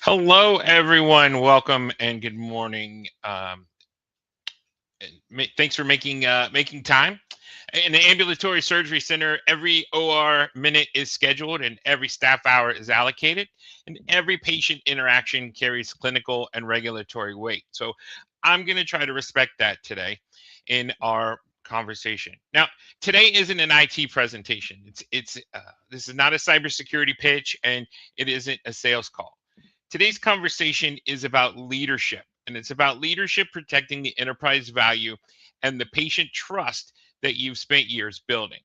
Hello, everyone. Welcome and good morning. Thanks for making time. In the ambulatory surgery center, every OR minute is scheduled and every staff hour is allocated, and every patient interaction carries clinical and regulatory weight. So, I'm going to try to respect that today in our conversation. Now, today isn't an IT presentation. It's this is not a cybersecurity pitch, and it isn't a sales call. Today's conversation is about leadership, and it's about leadership protecting the enterprise value and the patient trust that you've spent years building.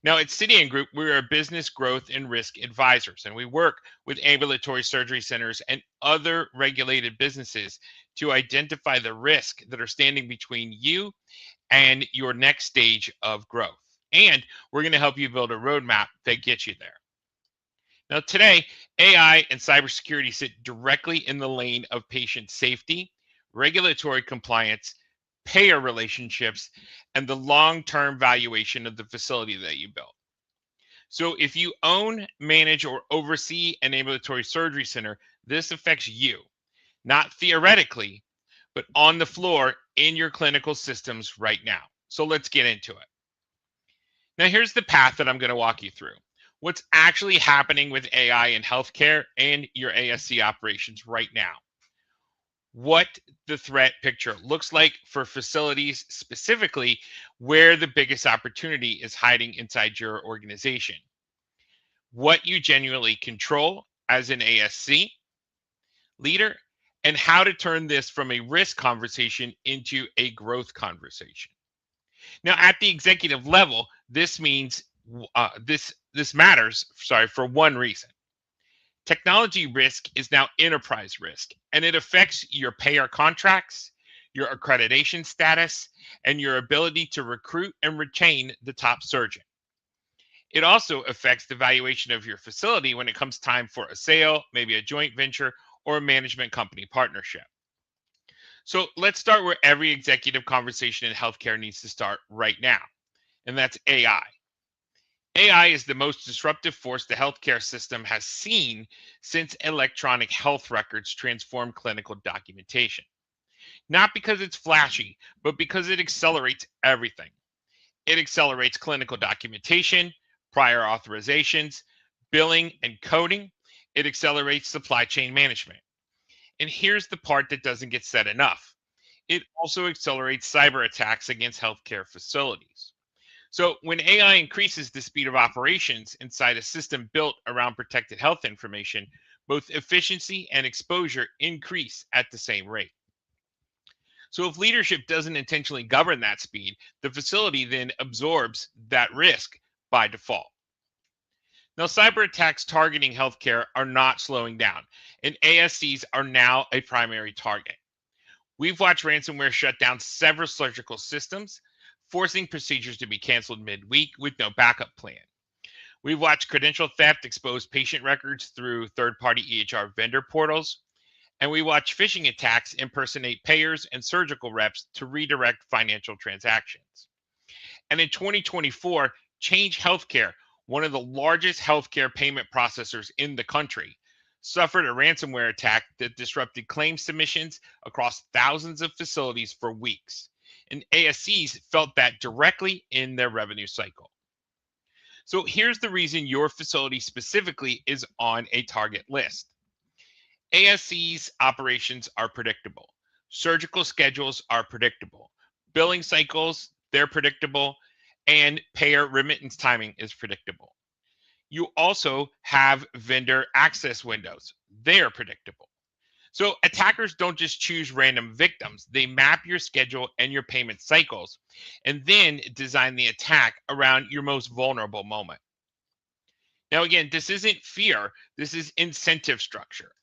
Now, at Cydian Group, we're a business growth and risk advisors, and we work with ambulatory surgery centers and other regulated businesses to identify the risk that are standing between you and your next stage of growth. And we're going to help you build a roadmap that gets you there. Now, today, AI and cybersecurity sit directly in the lane of patient safety, regulatory compliance, payer relationships, and the long term valuation of the facility that you built. So, if you own, manage, or oversee an ambulatory surgery center, this affects you, not theoretically, but on the floor in your clinical systems right now. So, let's get into it. Now, here's the path that I'm going to walk you through. What's actually happening with AI in healthcare and your ASC operations right now. What the threat picture looks like for facilities, specifically where the biggest opportunity is hiding inside your organization. What you genuinely control as an ASC leader, and how to turn this from a risk conversation into a growth conversation. Now, at the executive level, this means this matters, for one reason. Technology risk is now enterprise risk, and it affects your payer contracts, your accreditation status, and your ability to recruit and retain the top surgeon. It also affects the valuation of your facility when it comes time for a sale, maybe a joint venture, or a management company partnership. So let's start where every executive conversation in healthcare needs to start right now, and that's AI. AI is the most disruptive force the healthcare system has seen since electronic health records transformed clinical documentation. Not because it's flashy, but because it accelerates everything. It accelerates clinical documentation, prior authorizations, billing, and coding. It accelerates supply chain management. And here's the part that doesn't get said enough. It also accelerates cyber attacks against healthcare facilities. So when AI increases the speed of operations inside a system built around protected health information, both efficiency and exposure increase at the same rate. So if leadership doesn't intentionally govern that speed, the facility then absorbs that risk by default. Now, cyber attacks targeting healthcare are not slowing down, and ASCs are now a primary target. We've watched ransomware shut down several surgical systems, forcing procedures to be canceled midweek with no backup plan. We've watched credential theft expose patient records through third-party EHR vendor portals, and we watch phishing attacks impersonate payers and surgical reps to redirect financial transactions. And in 2024, Change Healthcare, one of the largest healthcare payment processors in the country, suffered a ransomware attack that disrupted claim submissions across thousands of facilities for weeks. And ASCs felt that directly in their revenue cycle. So here's the reason your facility specifically is on a target list. ASCs operations are predictable. Surgical schedules are predictable. Billing cycles, they're predictable. And payer remittance timing is predictable. You also have vendor access windows. They're predictable. So attackers don't just choose random victims. They map your schedule and your payment cycles and then design the attack around your most vulnerable moment. Now, again, this isn't fear. This is incentive structure.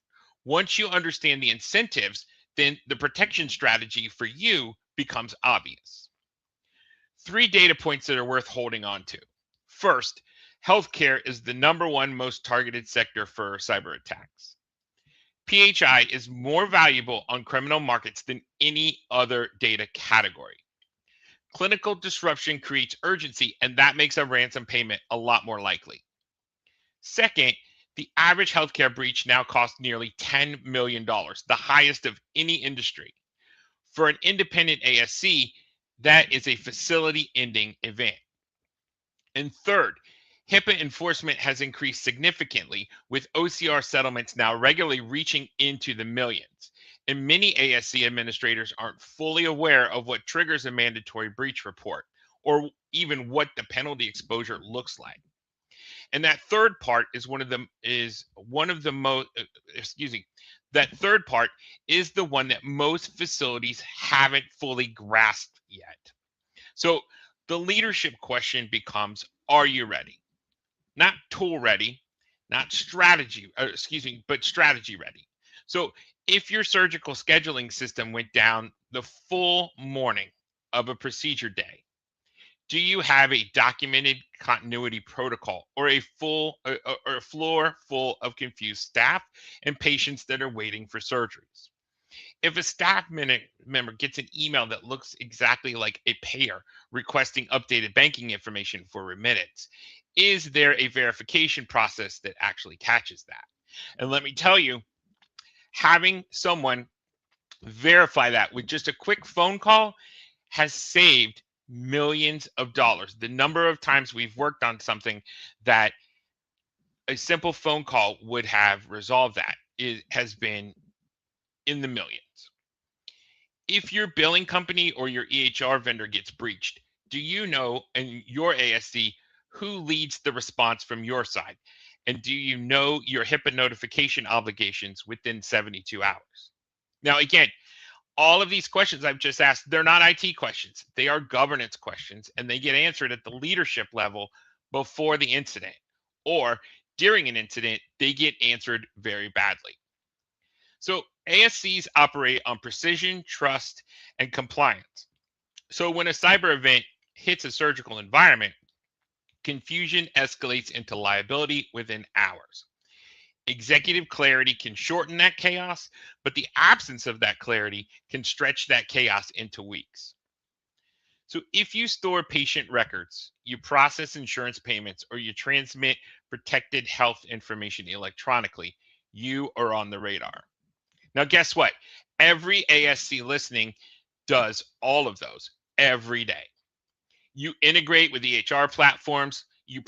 Once you understand the incentives, then the protection strategy for you becomes obvious. 3 data points that are worth holding on to. First, healthcare is the #1 most targeted sector for cyber attacks. PHI is more valuable on criminal markets than any other data category. Clinical disruption creates urgency, and that makes a ransom payment a lot more likely. Second, The average healthcare breach now costs nearly $10 million, the highest of any industry. For an independent ASC, that is a facility ending event. And third, HIPAA enforcement has increased significantly, with OCR settlements now regularly reaching into the millions. And many ASC administrators aren't fully aware of what triggers a mandatory breach report or even what the penalty exposure looks like. And that third part is one of the most excuse me, that third part is the one that most facilities haven't fully grasped yet. So the leadership question becomes, are you ready? Not tool ready, not strategy, but strategy ready. So if your surgical scheduling system went down the full morning of a procedure day, do you have a documented continuity protocol or a floor full of confused staff and patients that are waiting for surgeries? If a member gets an email that looks exactly like a payer requesting updated banking information for remittance, is there a verification process that actually catches that? And let me tell you, having someone verify that with just a quick phone call has saved millions of dollars. The number of times we've worked on something that a simple phone call would have resolved that has been in the millions. If your billing company or your EHR vendor gets breached, do you know in your ASC who leads the response from your side? And do you know your HIPAA notification obligations within 72 hours? Now, again, all of these questions I've just asked, they're not IT questions. They are governance questions, and they get answered at the leadership level before the incident, or during an incident, they get answered very badly. So ASCs operate on precision, trust, and compliance. So when a cyber event hits a surgical environment, confusion escalates into liability within hours. Executive clarity can shorten that chaos, but the absence of that clarity can stretch that chaos into weeks. So if you store patient records, you process insurance payments, or you transmit protected health information electronically, you are on the radar. Now, guess what? Every ASC listening does all of those every day. You integrate with EHR platforms, your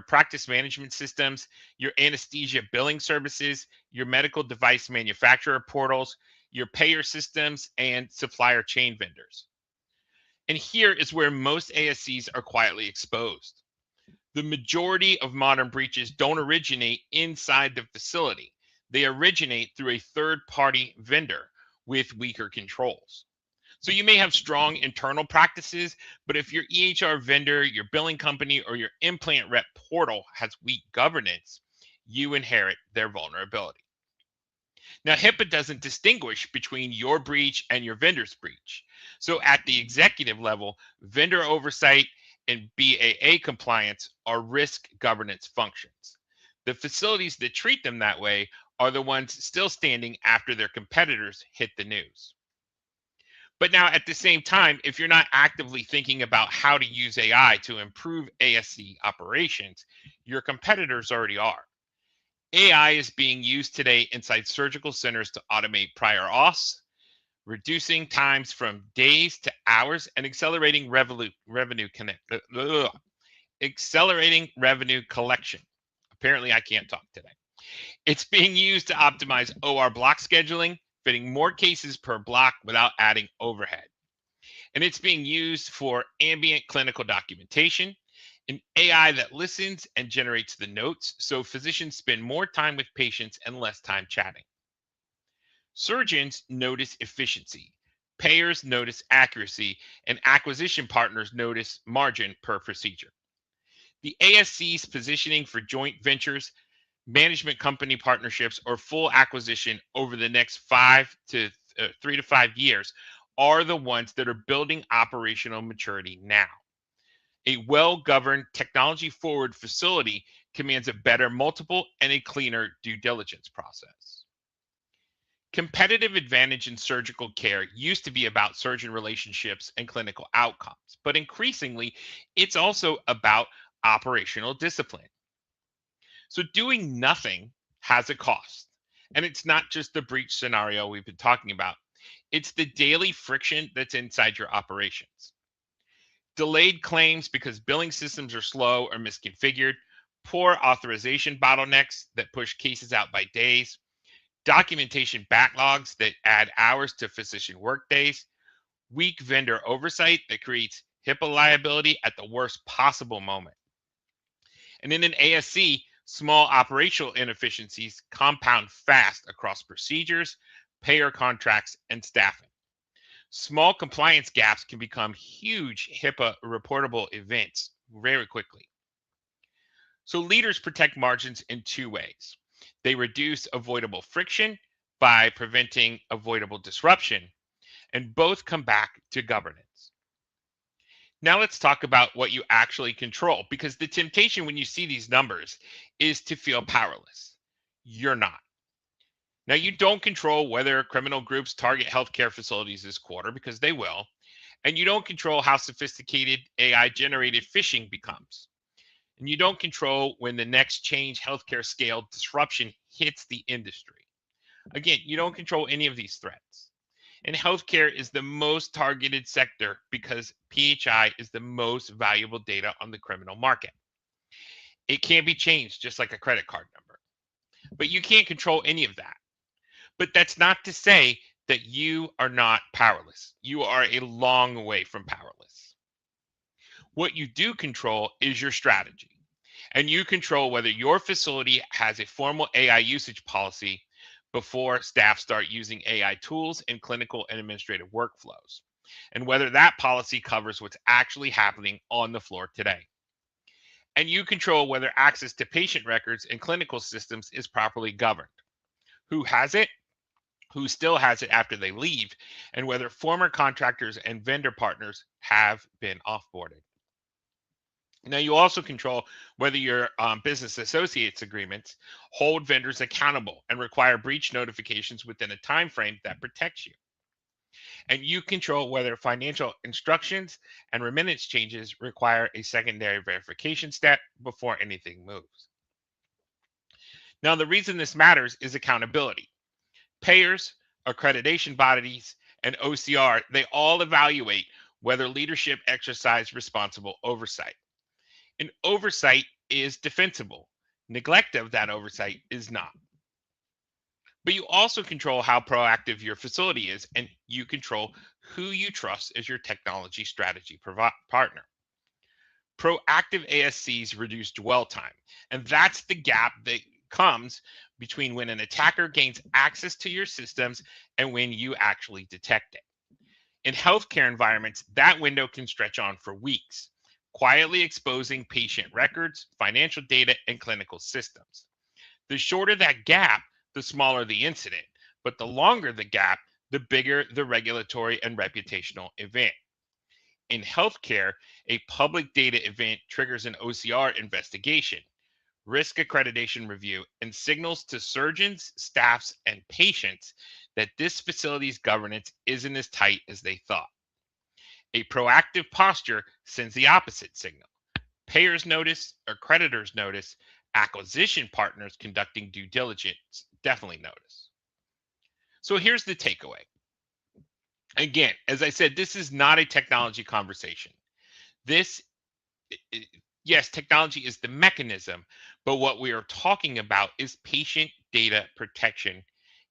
practice management systems, your anesthesia billing services, your medical device manufacturer portals, your payer systems, and supplier chain vendors. And here is where most ASCs are quietly exposed. The majority of modern breaches don't originate inside the facility. They originate through a third-party vendor with weaker controls. So you may have strong internal practices, but if your EHR vendor, your billing company, or your implant rep portal has weak governance, you inherit their vulnerability. Now, HIPAA doesn't distinguish between your breach and your vendor's breach. So at the executive level, vendor oversight and BAA compliance are risk governance functions. The facilities that treat them that way are the ones still standing after their competitors hit the news. But now, at the same time, if you're not actively thinking about how to use AI to improve ASC operations, your competitors already are. AI is being used today inside surgical centers to automate prior auths, reducing times from days to hours, and accelerating revenue collection. Apparently, I can't talk today. It's being used to optimize OR block scheduling, fitting more cases per block without adding overhead. And it's being used for ambient clinical documentation, an AI that listens and generates the notes so physicians spend more time with patients and less time chatting. Surgeons notice efficiency, payers notice accuracy, and acquisition partners notice margin per procedure. The ASC's positioning for joint ventures, management company partnerships, or full acquisition over the next 3 to 5 years are the ones that are building operational maturity now. A well-governed, technology-forward facility commands a better multiple and a cleaner due diligence process. Competitive advantage in surgical care used to be about surgeon relationships and clinical outcomes, but increasingly, it's also about operational discipline. So doing nothing has a cost. And it's not just the breach scenario we've been talking about. It's the daily friction that's inside your operations. Delayed claims because billing systems are slow or misconfigured, poor authorization bottlenecks that push cases out by days, documentation backlogs that add hours to physician workdays, weak vendor oversight that creates HIPAA liability at the worst possible moment. And in an ASC, small operational inefficiencies compound fast across procedures, payer contracts, and staffing. Small compliance gaps can become huge HIPAA reportable events very quickly. So leaders protect margins in two ways. They reduce avoidable friction by preventing avoidable disruption, and both come back to governance. Now let's talk about what you actually control, because the temptation when you see these numbers is to feel powerless. You're not. Now, you don't control whether criminal groups target healthcare facilities this quarter, because they will, and you don't control how sophisticated AI generated phishing becomes. And you don't control when the next change healthcare scale disruption hits the industry. Again, you don't control any of these threats. And healthcare is the most targeted sector because PHI is the most valuable data on the criminal market. It can't be changed just like a credit card number. But you can't control any of that. But that's not to say that you are not powerless. You are a long way from powerless. What you do control is your strategy. And you control whether your facility has a formal AI usage policy before staff start using AI tools in clinical and administrative workflows, and whether that policy covers what's actually happening on the floor today. And you control whether access to patient records and clinical systems is properly governed, who has it, who still has it after they leave, and whether former contractors and vendor partners have been offboarded. Now, you also control whether your business associates agreements hold vendors accountable and require breach notifications within a time frame that protects you. And you control whether financial instructions and remittance changes require a secondary verification step before anything moves. Now, the reason this matters is accountability. Payers, accreditation bodies, and OCR, they all evaluate whether leadership exercise responsible oversight. And oversight is defensible. Neglect of that oversight is not. But you also control how proactive your facility is, and you control who you trust as your technology strategy partner. Proactive ASCs reduce dwell time, and that's the gap that comes between when an attacker gains access to your systems and when you actually detect it. In healthcare environments, that window can stretch on for weeks, quietly exposing patient records, financial data, and clinical systems. The shorter that gap, the smaller the incident, but the longer the gap, the bigger the regulatory and reputational event. In healthcare, a public data event triggers an OCR investigation, risk accreditation review, and signals to surgeons, staffs, and patients that this facility's governance isn't as tight as they thought. A proactive posture sends the opposite signal. Payers notice, accreditors notice, acquisition partners conducting due diligence definitely notice. So here's the takeaway. Again, as I said, this is not a technology conversation. This, yes, technology is the mechanism, but what we are talking about is patient data protection,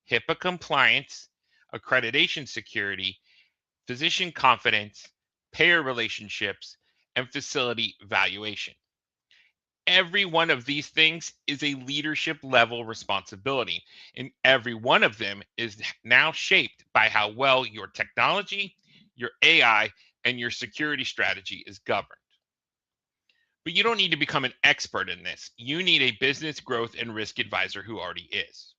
HIPAA compliance, accreditation security, physician confidence, payer relationships, and facility valuation. Every one of these things is a leadership level responsibility, and every one of them is now shaped by how well your technology, your AI, and your security strategy is governed. But you don't need to become an expert in this. You need a business growth and risk advisor who already is.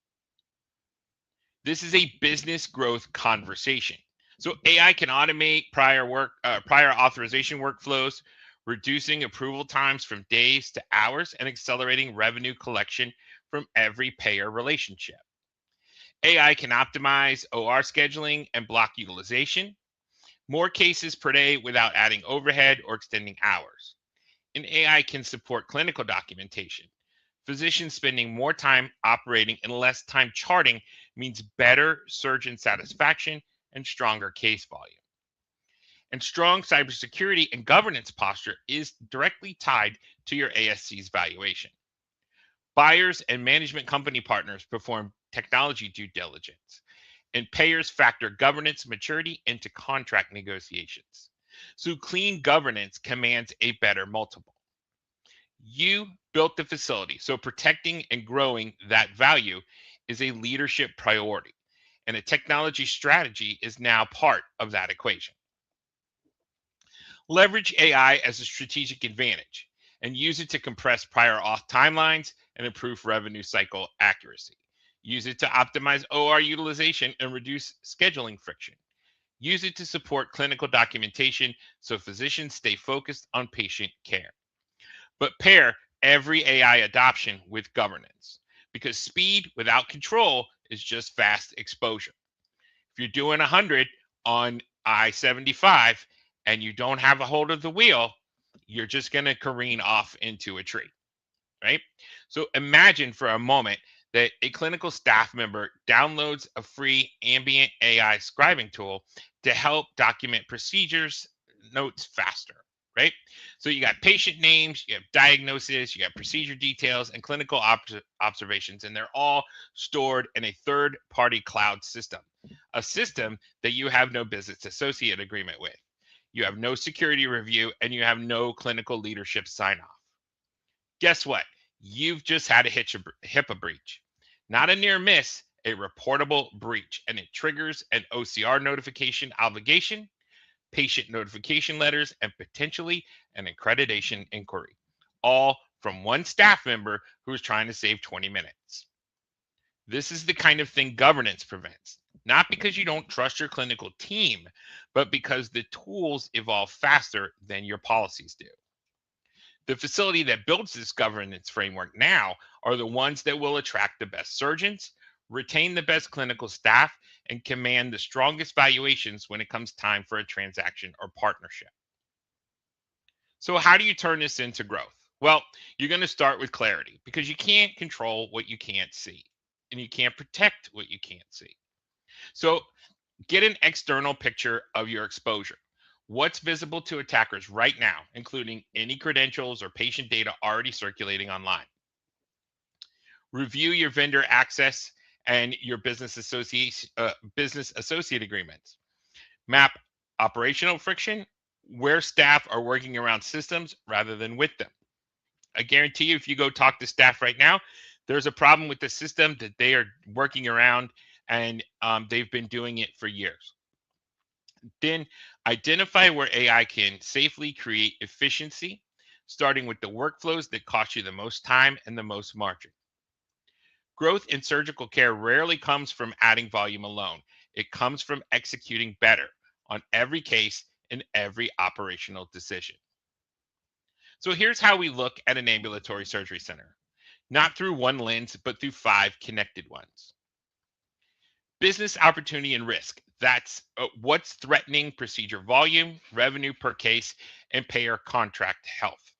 This is a business growth conversation. So AI can automate prior authorization workflows, reducing approval times from days to hours and accelerating revenue collection from every payer relationship. AI can optimize OR scheduling and block utilization, more cases per day without adding overhead or extending hours. And AI can support clinical documentation, Physicians spending more time operating and less time charting means better surgeon satisfaction and stronger case volume. And strong cybersecurity and governance posture is directly tied to your ASC's valuation. Buyers and management company partners perform technology due diligence, and payers factor governance maturity into contract negotiations. So, clean governance commands a better multiple. You built the facility, so protecting and growing that value is a leadership priority, and a technology strategy is now part of that equation. Leverage AI as a strategic advantage and use it to compress prior auth timelines and improve revenue cycle accuracy. Use it to optimize OR utilization and reduce scheduling friction. Use it to support clinical documentation so physicians stay focused on patient care. But pair every AI adoption with governance, because speed without control is just fast exposure. If you're doing 100 on I-75 and you don't have a hold of the wheel, you're just going to careen off into a tree, right? So imagine for a moment that a clinical staff member downloads a free ambient AI scribing tool to help document procedures notes faster, right? So you got patient names, you have diagnosis, you got procedure details, and clinical observations, and they're all stored in a third party cloud system, a system that you have no business associate agreement with. You have no security review, and you have no clinical leadership sign off. Guess what? You've just had a HIPAA breach. Not a near miss, a reportable breach, and it triggers an OCR notification obligation, patient notification letters, and potentially an accreditation inquiry, all from one staff member who is trying to save 20 minutes. This is the kind of thing governance prevents, not because you don't trust your clinical team, but because the tools evolve faster than your policies do. The facility that builds this governance framework now are the ones that will attract the best surgeons, retain the best clinical staff, and command the strongest valuations when it comes time for a transaction or partnership. So, how do you turn this into growth? Well, you're going to start with clarity, because you can't control what you can't see, and you can't protect what you can't see. So, get an external picture of your exposure. What's visible to attackers right now, including any credentials or patient data already circulating online. Review your vendor access and your business associate agreements. Map operational friction, where staff are working around systems rather than with them. I guarantee you, if you go talk to staff right now, there's a problem with the system that they are working around, and they've been doing it for years. Then identify where AI can safely create efficiency, starting with the workflows that cost you the most time and the most margin. Growth in surgical care rarely comes from adding volume alone. It comes from executing better on every case and every operational decision. So here's how we look at an ambulatory surgery center, not through one lens, but through 5 connected ones. Business opportunity and risk. That's what's threatening procedure volume, revenue per case, and payer contract health.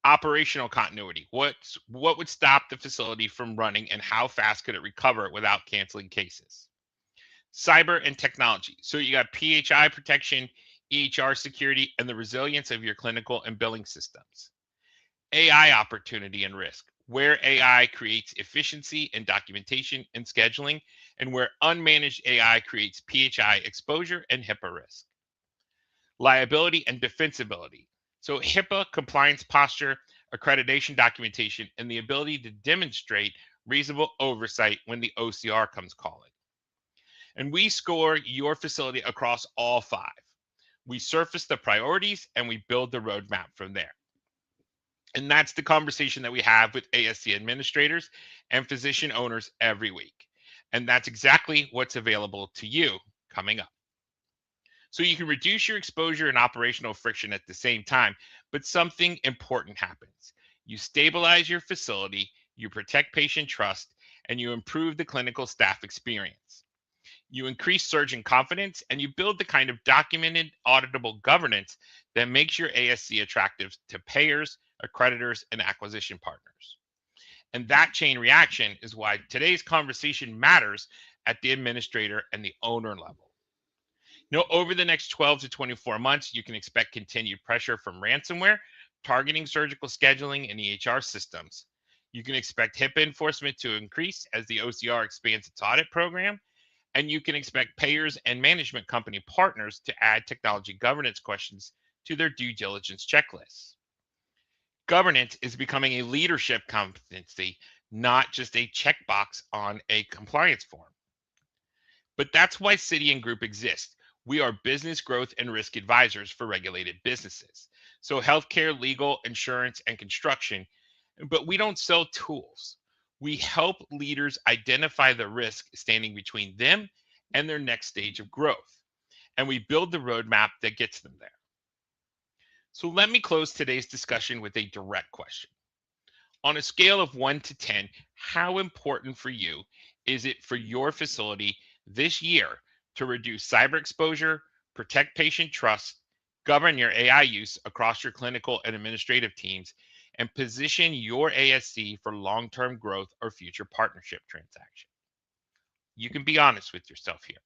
Operational continuity. What would stop the facility from running, and how fast could it recover without canceling cases? Cyber and technology. So you got PHI protection, EHR security, and the resilience of your clinical and billing systems. AI opportunity and risk, where AI creates efficiency in documentation and scheduling, and where unmanaged AI creates PHI exposure and HIPAA risk. Liability and defensibility. So HIPAA compliance posture, accreditation documentation, and the ability to demonstrate reasonable oversight when the OCR comes calling. And we score your facility across all 5. We surface the priorities and we build the roadmap from there. And that's the conversation that we have with ASC administrators and physician owners every week. And that's exactly what's available to you coming up. So you can reduce your exposure and operational friction at the same time, but something important happens. You stabilize your facility, you protect patient trust, and you improve the clinical staff experience. You increase surgeon confidence, and you build the kind of documented, auditable governance that makes your ASC attractive to payers, accreditors, and acquisition partners. And that chain reaction is why today's conversation matters at the administrator and the owner level. Over the next 12 to 24 months, you can expect continued pressure from ransomware, targeting surgical scheduling and EHR systems. You can expect HIPAA enforcement to increase as the OCR expands its audit program, and you can expect payers and management company partners to add technology governance questions to their due diligence checklists. Governance is becoming a leadership competency, not just a checkbox on a compliance form. But that's why Cydian Group exists. We are business growth and risk advisors for regulated businesses. So healthcare, legal, insurance, and construction. But we don't sell tools. We help leaders identify the risk standing between them and their next stage of growth. And we build the roadmap that gets them there. So let me close today's discussion with a direct question. On a scale of 1 to 10, how important for you is it for your facility this year to reduce cyber exposure, protect patient trust, govern your AI use across your clinical and administrative teams, and position your ASC for long-term growth or future partnership transaction? You can be honest with yourself here.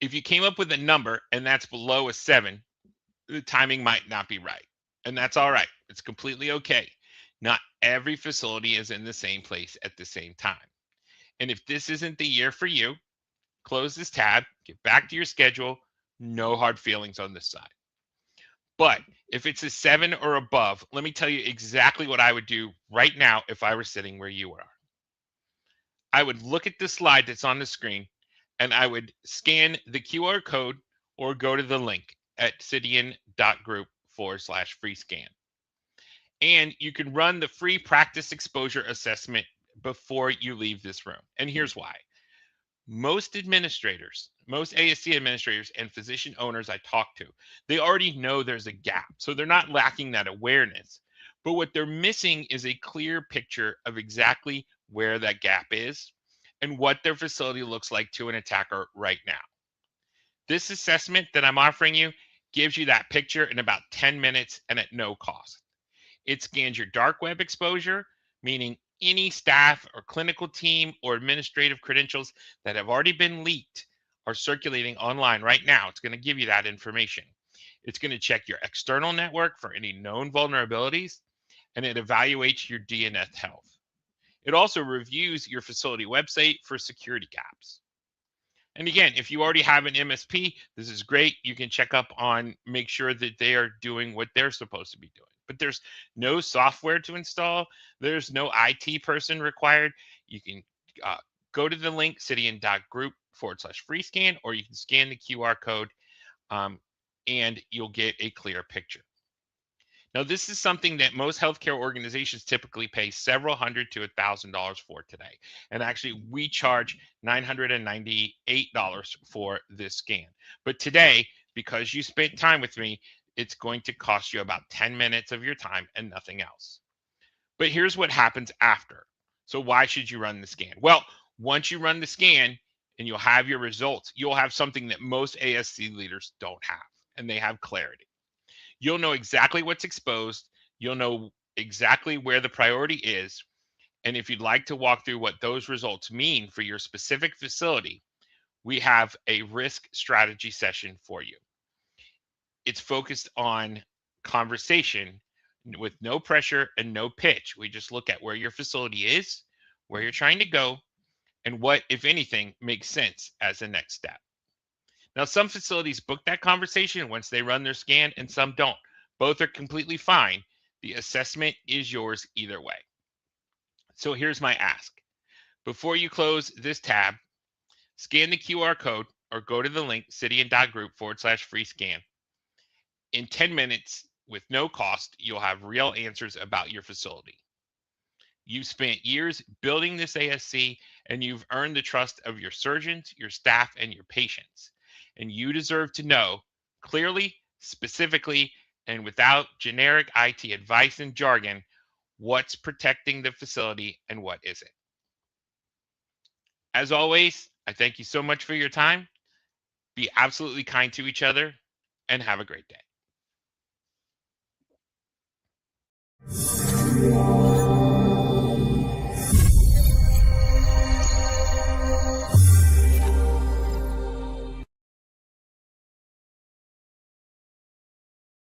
If you came up with a number and that's below a 7, the timing might not be right. And that's all right. It's completely okay. Not every facility is in the same place at the same time. And if this isn't the year for you, close this tab, get back to your schedule. No hard feelings on this side. But if it's a 7 or above, let me tell you exactly what I would do right now if I were sitting where you are. I would look at the slide that's on the screen and I would scan the QR code or go to the link at cydian.group/free scan. And you can run the free practice exposure assessment before you leave this room. And here's why. Most administrators, most ASC administrators and physician owners I talk to, they already know there's a gap. So they're not lacking that awareness. But what they're missing is a clear picture of exactly where that gap is and what their facility looks like to an attacker right now. This assessment that I'm offering you gives you that picture in about 10 minutes and at no cost. It scans your dark web exposure, meaning any staff or clinical team or administrative credentials that have already been leaked are circulating online right now. It's going to give you that information. It's going to check your external network for any known vulnerabilities, and it evaluates your DNS health. It also reviews your facility website for security gaps. And again, if you already have an MSP, this is great. You can check up on, make sure that they are doing what they're supposed to be doing. But there's no software to install. There's no IT person required. You can go to the link, cydian.group/free scan, or you can scan the QR code and you'll get a clear picture. Now, this is something that most healthcare organizations typically pay several hundred to $1,000 for today. And actually, we charge $998 for this scan. But today, because you spent time with me, it's going to cost you about 10 minutes of your time and nothing else. But here's what happens after. So why should you run the scan? Well, once you run the scan and you'll have your results, you'll have something that most ASC leaders don't have, and they have clarity. You'll know exactly what's exposed. You'll know exactly where the priority is. And if you'd like to walk through what those results mean for your specific facility, we have a risk strategy session for you. It's focused on conversation with no pressure and no pitch. We just look at where your facility is, where you're trying to go, and what, if anything, makes sense as a next step. Now, some facilities book that conversation once they run their scan, and some don't. Both are completely fine. The assessment is yours either way. So here's my ask. Before you close this tab, scan the QR code or go to the link, cydian.group/free scan. In 10 minutes, with no cost, you'll have real answers about your facility. You've spent years building this ASC, and you've earned the trust of your surgeons, your staff, and your patients. And you deserve to know clearly, specifically, and without generic IT advice and jargon, what's protecting the facility and what isn't. As always, I thank you so much for your time. Be absolutely kind to each other and have a great day.